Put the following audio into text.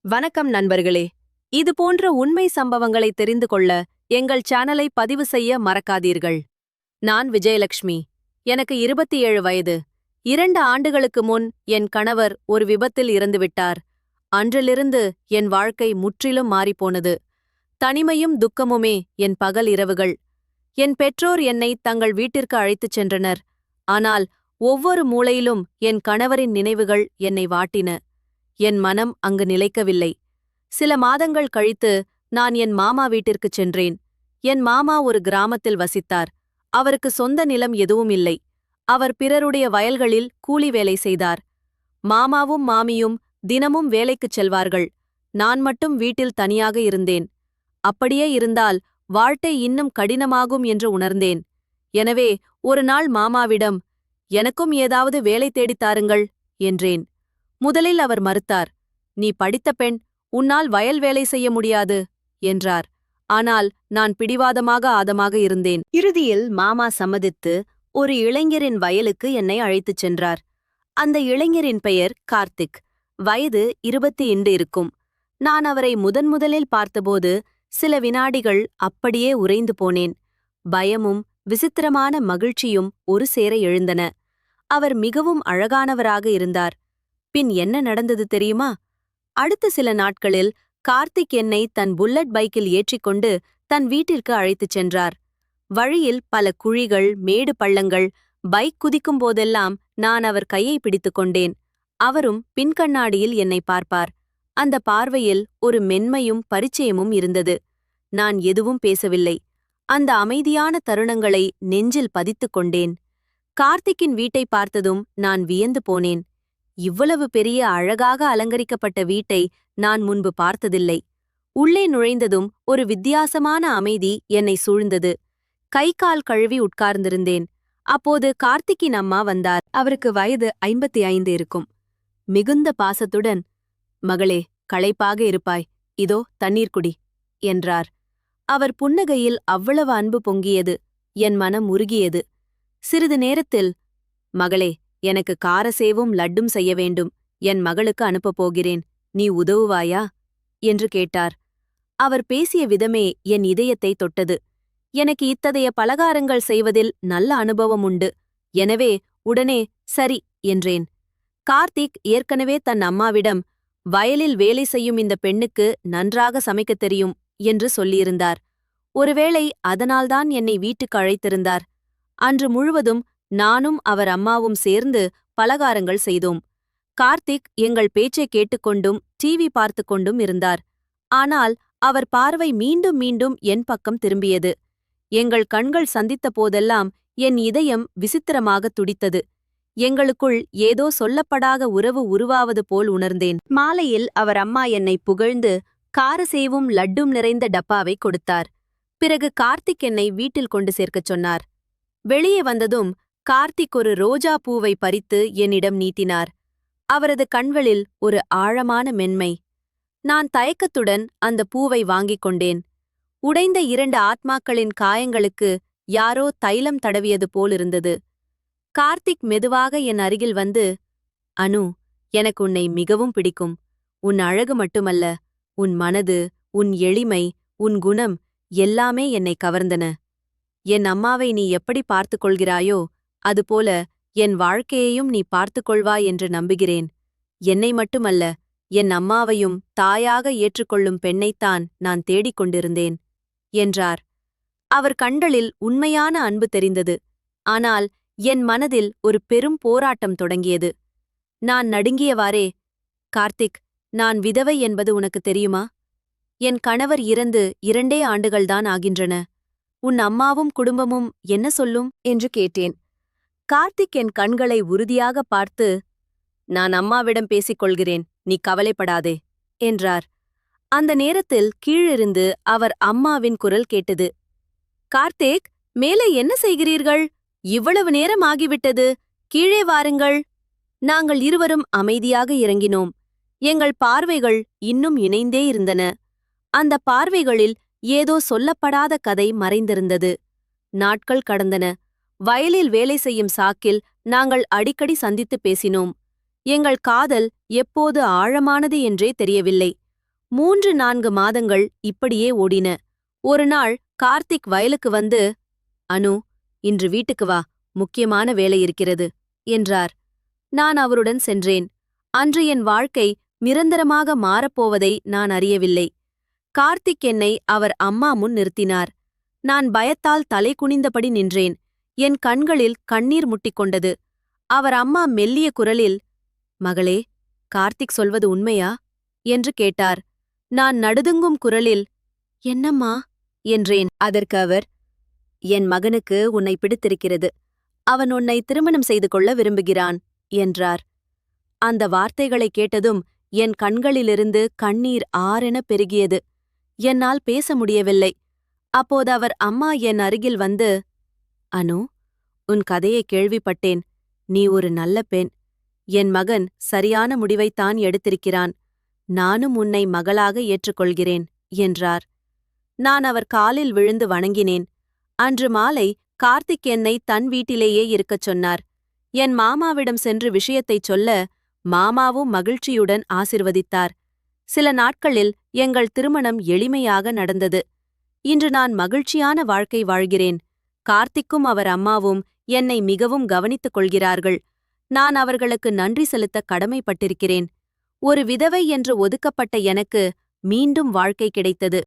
வணக்கம் நண்பர்களே. இது போன்ற உண்மை சம்பவங்களை தெரிந்து கொள்ள எங்கள் சேனலை பதிவு செய்ய மறக்காதீர்கள். நான் விஜயலட்சுமி. எனக்கு 27 வயது. 2 ஆண்டுகளுக்கு முன் என் கணவர் ஒரு விபத்தில் இறந்துவிட்டார். அன்றிலிருந்து என் வாழ்க்கை முற்றிலும் மாறிப்போனது. தனிமையும் துக்கமுமே என் பகல் இரவுகள். என் பெற்றோர் என்னை தங்கள் வீட்டிற்கு அழைத்துச் சென்றனர். ஆனால் ஒவ்வொரு மூலையிலும் என் கணவரின் நினைவுகள் என்னை வாட்டின. என் மனம் அங்கு நிலைக்கவில்லை. சில மாதங்கள் கழித்து நான் என் மாமா வீட்டிற்குச் சென்றேன். என் மாமா ஒரு கிராமத்தில் வசித்தார். அவருக்கு சொந்த நிலம் எதுவும் இல்லை. அவர் பிறருடைய வயல்களில் கூலி வேலை செய்தார். மாமாவும் மாமியும் தினமும் வேலைக்குச் செல்வார்கள். நான் மட்டும் வீட்டில் தனியாக இருந்தேன். அப்படியே இருந்தால் வாழ்க்கை இன்னும் கடினமாகும் என்று உணர்ந்தேன். எனவே ஒரு நாள் மாமாவிடம், எனக்கும் ஏதாவது வேலை தேடித் தாருங்கள் என்றேன். முதலில் அவர் மறுத்தார். நீ படித்த பெண், உன்னால் வயல் வேலை செய்ய முடியாது என்றார். ஆனால் நான் பிடிவாதமாக ஆதமாக இருந்தேன். இறுதியில் மாமா சம்மதித்து ஒரு இளைஞரின் வயலுக்கு என்னை அழைத்துச் சென்றார். அந்த இளைஞரின் பெயர் கார்த்திக். வயது 22 இருக்கும். நான் அவரை முதன்முதலில் பார்த்தபோது சில வினாடிகள் அப்படியே உறைந்து போனேன். பயமும் விசித்திரமான மகிழ்ச்சியும் ஒரு சேர எழுந்தன. அவர் மிகவும் அழகானவராக இருந்தார். பின் என்ன நடந்தது தெரியுமா? அடுத்த சில நாட்களில் கார்த்திக் என்னை தன் புல்லட் பைக்கில் ஏற்றிக்கொண்டு தன் வீட்டிற்கு அழைத்துச் சென்றார். வழியில் பல குழிகள், மேடு பள்ளங்கள். பைக் குதிக்கும் போதெல்லாம் நான் அவர் கையை பிடித்துக் கொண்டேன். அவரும் பின்கண்ணாடியில் என்னை பார்ப்பார். அந்த பார்வையில் ஒரு மென்மையும் பரிச்சயமும் இருந்தது. நான் எதுவும் பேசவில்லை. அந்த அமைதியான தருணங்களை நெஞ்சில் பதித்துக் கொண்டேன். கார்த்திக்கின் வீட்டை பார்த்ததும் நான் வியந்து போனேன். இவ்வளவு பெரிய அழகாக அலங்கரிக்கப்பட்ட வீட்டை நான் முன்பு பார்த்ததில்லை. உள்ளே நுழைந்ததும் ஒரு வித்தியாசமான அமைதி என்னை சூழ்ந்தது. கை கால் கழுவி உட்கார்ந்திருந்தேன். அப்போது கார்த்திக்கின் அம்மா வந்தார். அவருக்கு வயது 55 இருக்கும். மிகுந்த பாசத்துடன், மகளே, களைப்பாக இருப்பாய், இதோ தண்ணீர் குடி என்றார். அவர் புன்னகையில் அவ்வளவு அன்பு பொங்கியது. என் மனம் உருகியது. சிறிது நேரத்தில், மகளே, எனக்கு காரசேவும் லட்டும் செய்ய வேண்டும். என் மகளுக்கு அனுப்பப் போகிறேன். நீ உதவுவாயா என்று கேட்டார். அவர் பேசிய விதமே என் இதயத்தை தொட்டது. எனக்கு இத்தகைய பலகாரங்கள் செய்வதில் நல்ல அனுபவம் உண்டு. எனவே உடனே சரி என்றேன். கார்த்திக் ஏற்கனவே தன் அம்மாவிடம், வயலில் வேலை செய்யும் இந்த பெண்ணுக்கு நன்றாக சமைக்கத் தெரியும் என்று சொல்லியிருந்தார். ஒருவேளை அதனால்தான் என்னை வீட்டுக்கு அழைத்திருந்தார். அன்று முழுவதும் நானும் அவர் அம்மாவும் சேர்ந்து பலகாரங்கள் செய்தோம். கார்த்திக் எங்கள் பேச்சை கேட்டுக்கொண்டும் டிவி பார்த்து கொண்டும் இருந்தார். ஆனால் அவர் பார்வை மீண்டும் மீண்டும் என் பக்கம் திரும்பியது. எங்கள் கண்கள் சந்தித்த போதெல்லாம் என் இதயம் விசித்திரமாக துடித்தது. எங்களுக்குள் ஏதோ சொல்லப்படாத உறவு உருவாவது போல் உணர்ந்தேன். மாலையில் அவர் அம்மா என்னை புகழ்ந்து காரசேவும் லட்டும் நிறைந்த டப்பாவை கொடுத்தார். பிறகு கார்த்திக் என்னை வீட்டில் கொண்டு சேர்க்கச் சொன்னார். வெளியே வந்ததும் கார்த்திக் ஒரு ரோஜா பூவை பறித்து என்னிடம் நீட்டினார். அவரது கண்களில் ஒரு ஆழமான மென்மை. நான் தயக்கத்துடன் அந்த பூவை வாங்கிக் கொண்டேன். உடைந்த 2 ஆத்மாக்களின் காயங்களுக்கு யாரோ தைலம் தடவியது போலிருந்தது. கார்த்திக் மெதுவாக என் அருகில் வந்து, அனு, எனக்கு உன்னை மிகவும் பிடிக்கும். உன் அழகு மட்டுமல்ல, உன் மனது, உன் எளிமை, உன் குணம் எல்லாமே என்னை கவர்ந்தன. என் அம்மாவை நீ எப்படி பார்த்துக் கொள்கிறாயோ அதுபோல என் வாழ்க்கையையும் நீ பார்த்துக் கொள்வாய் என்று நம்புகிறேன். என்னை மட்டுமல்ல, என் அம்மாவையும் தாயாக ஏற்றுக்கொள்ளும் பெண்ணைத்தான் நான் தேடிக் கொண்டிருந்தேன் என்றார். அவர் கண்களில் உண்மையான அன்பு தெரிந்தது. ஆனால் என் மனதில் ஒரு பெரும் போராட்டம் தொடங்கியது. நான் நடுங்கியவாறே, கார்த்திக், நான் விதவை என்பது உனக்கு தெரியுமா? என் கணவர் இறந்து 2 ஆண்டுகள்தான் ஆகின்றன. உன் அம்மாவும் குடும்பமும் என்ன சொல்லும் என்று கேட்டேன். கார்த்திக் என் கண்களை உறுதியாக பார்த்து, நான் அம்மாவிடம் பேசிக் கொள்கிறேன், நீ கவலைப்படாதே என்றார். அந்த நேரத்தில் கீழிருந்து அவர் அம்மாவின் குரல் கேட்டது. கார்த்திக், மேலே என்ன செய்கிறீர்கள்? இவ்வளவு நேரம் ஆகிவிட்டது, கீழே வாருங்கள். நாங்கள் இருவரும் அமைதியாக இறங்கினோம். எங்கள் பார்வைகள் இன்னும் இணைந்தே இருந்தன. அந்த பார்வைகளில் ஏதோ சொல்லப்படாத கதை மறைந்திருந்தது. நாட்கள் கடந்தன. வயலில் வேலை செய்யும் சாக்கில் நாங்கள் அடிக்கடி சந்தித்து பேசினோம். எங்கள் காதல் எப்போது ஆழமானது என்றே தெரியவில்லை. 3-4 மாதங்கள் இப்படியே ஓடின. ஒரு நாள் கார்த்திக் வயலுக்கு வந்து, அனு, இன்று வீட்டுக்கு வா, முக்கியமான வேலை இருக்கிறது என்றார். நான் அவருடன் சென்றேன். அன்று என் வாழ்க்கை நிரந்தரமாக மாறப்போவதை நான் அறியவில்லை. கார்த்திக் என்னை அவர் அம்மா முன் நிறுத்தினார். நான் பயத்தால் தலை குனிந்தபடி நின்றேன். என் கண்களில் கண்ணீர் முட்டிக்கொண்டது. அவர் அம்மா மெல்லிய குரலில், மகளே, கார்த்திக் சொல்வது உண்மையா என்று கேட்டார். நான் நடுதுங்கும் குரலில், என்னம்மா என்றேன். அதற்கு அவர், என் மகனுக்கு உன்னை பிடித்திருக்கிறது. அவன் உன்னை திருமணம் செய்து கொள்ள விரும்புகிறான் என்றார். அந்த வார்த்தைகளைக் கேட்டதும் என் கண்களிலிருந்து கண்ணீர் ஆறென பெருகியது. என்னால் பேச முடியவில்லை. அப்போது அவர் அம்மா என் அருகில் வந்து, அனு, உன் கதையை கேள்விப்பட்டேன். நீ ஒரு நல்ல பெண். என் மகன் சரியான முடிவைத்தான் எடுத்திருக்கிறான். நானும் உன்னை மகளாக ஏற்றுக்கொள்கிறேன் என்றார். நான் அவர் காலில் விழுந்து வணங்கினேன். அன்று மாலை கார்த்திக் என்னை தன் வீட்டிலேயே இருக்கச் சொன்னார். என் மாமாவிடம் சென்று விஷயத்தைச் சொல்ல மாமாவும் மகிழ்ச்சியுடன் ஆசிர்வதித்தார். சில நாட்களில் எங்கள் திருமணம் எளிமையாக நடந்தது. இன்று நான் மகிழ்ச்சியான வாழ்க்கை வாழ்கிறேன். கார்த்திக்கும் அவர் அம்மாவும் என்னை மிகவும் கவனித்துக் கொள்கிறார்கள். நான் அவர்களுக்கு நன்றி செலுத்த கடமைப்பட்டிருக்கிறேன். ஒரு விதவை என்று ஒதுக்கப்பட்ட எனக்கு மீண்டும் வாழ்க்கை கிடைத்தது.